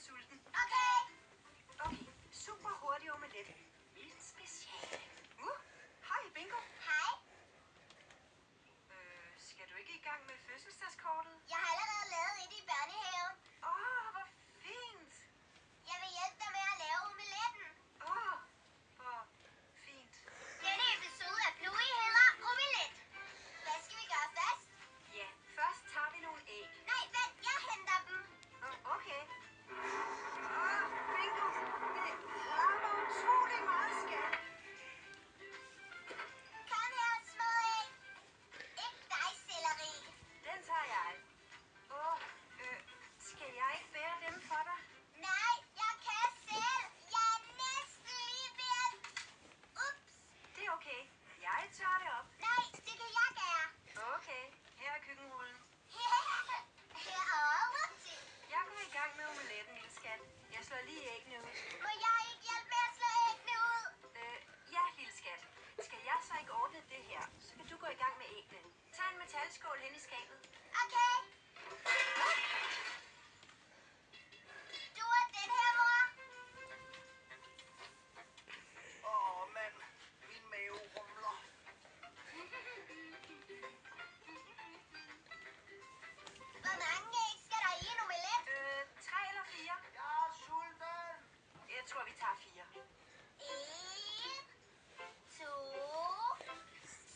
sulten. Okay. Okay, super hurtig omelet. Mit speciale. Hej Bingo. Hej. Skal du ikke i gang med fødselsdagskortet? Jeg har allerede lavet et i børnehaven. Hvor fint. Jeg vil hjælpe dig med at lave omeletten. Hvor fint. Denne episode af Bluey hedder Omelet. Hvad skal vi gøre først? Ja, først tager vi nogle æg. Nej, vent, jeg henter dem. Okay. Bingo, det larmer utrolig meget, skat. Kom her, små æg. Ikke dig, selleri. Den tager jeg. Skal jeg ikke bære dem for dig? Nej, jeg kan selv. Jeg er næsten lige ved at... Ups. Det er okay. Jeg tager det op. Nej, det kan jeg gøre. Okay, her er køkkenrullen. Herovre. Jeg går i gang med omeletten, lille skat. Jeg slår lige æggene ud. Må jeg ikke hjælpe med at slå æggene ud? Ja, lille skat. Skal jeg så ikke ordne det her, så kan du gå i gang med æggene. Tag en metalskål hen i skabet. Okay. Du er den her, mor. Mand. Min mave rumler. Hvor mange æg skal der i en omelet? 3 eller 4? Jeg er sulten. Jeg tror, vi tager 4. 1, 2,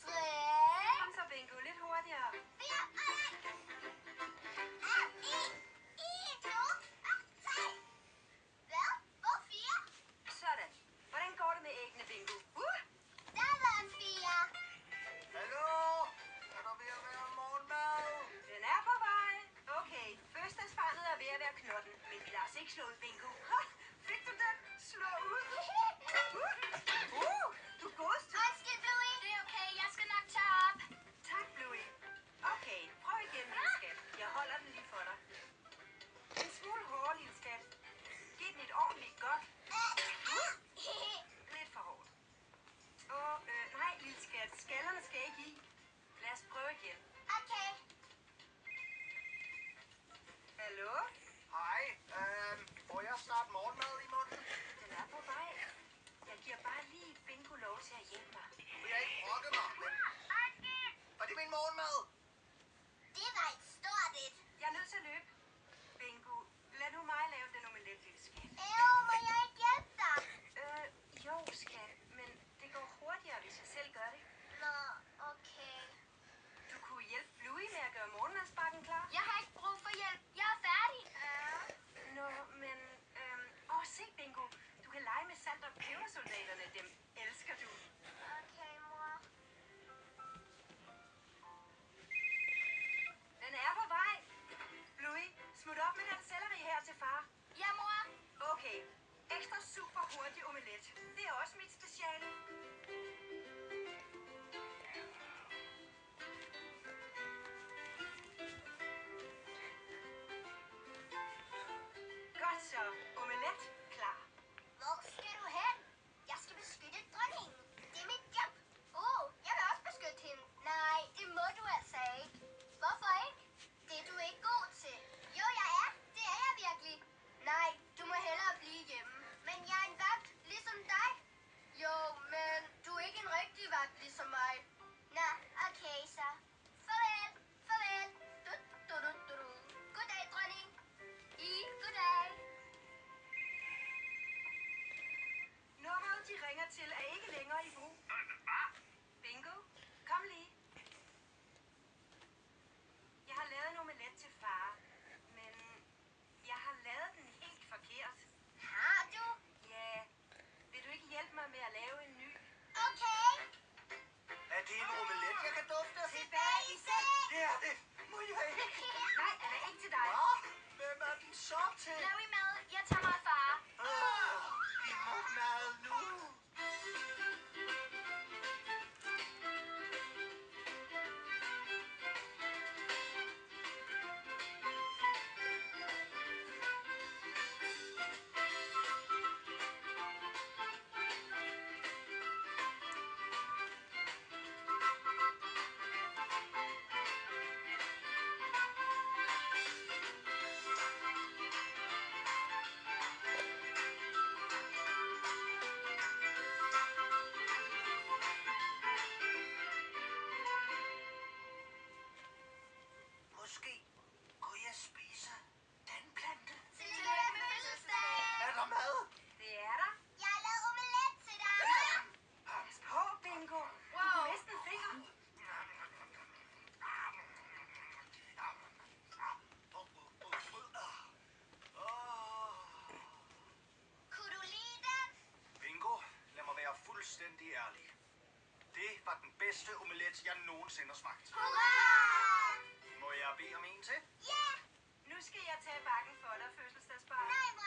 3, Kom så, Bingo. Lidt hurtigere. 4. Hvad? Hvor 4? Sådan. Hvordan går det med æggene, Bingo? Der var 4. Hallo? Er der ved at være morgenmad? Den er på vej. Okay, fødselsdagsbarnet er ved at være knotten. Men vi lader os ikke slå ud, Bingo. Fik du den? Slå ud. Du godeste. Undskyld, Bluey. Det er okay, jeg skal nok tage op. Tak, Bluey. Okay, prøv igen, lille skat. Jeg holder den lige for dig. En smule hårdere, lille skat. Giv den et ordentligt godt. Lidt for hårdt. Nej, lille skat. Skallerne skal ikke i. Lad os prøve igen. Okay. Hallo? Hej. Får jeg snart morgenmad i munden? Den er på vej. Jeg giver bare lige Bingo lov til at hjælpe mig. Nu vil jeg ikke brokke mig, men... Var det min morgenmad? Det var et stort et. Jeg er nødt til at løbe. Bingo, lad nu mig lave den omelet, lille skat. Må jeg ikke hjælpe dig? Jo, skat, men det går hurtigere, hvis jeg selv gør det. Nå, okay. Du kunne hjælpe Bluey med at gøre morgenmadsbakken klar. Jeg har ikke brug for hjælp. Jeg er færdig. Nå, men... se, Bingo. Du kan lege med salt- og pebersoldaterne. Dem elsker du. Okay, mor. Den er på vej. Bluey, smut op med den selleri her til far. Ja, mor. Okay. Ekstra super hurtig omelet. Det er også mit speciale. Godt så. Omelet klar. Hvor skal du hen? Jeg skal beskytte dronningen. Det er mit job. Jeg vil også beskytte hende. Nej, det må du altså ikke. Hvorfor ikke? Det er du ikke god til. Jo, jeg er. Det er jeg virkelig. Nej, du må hellere blive hjemme. Men jeg er en vagt, ligesom dig. Jo, men du er ikke bedste omelet, jeg nogensinde har smagt. Hurra! Må jeg bede om en til? Ja! Nu skal jeg tage bakken for dig, fødselsdagsbarn. Nej, hvor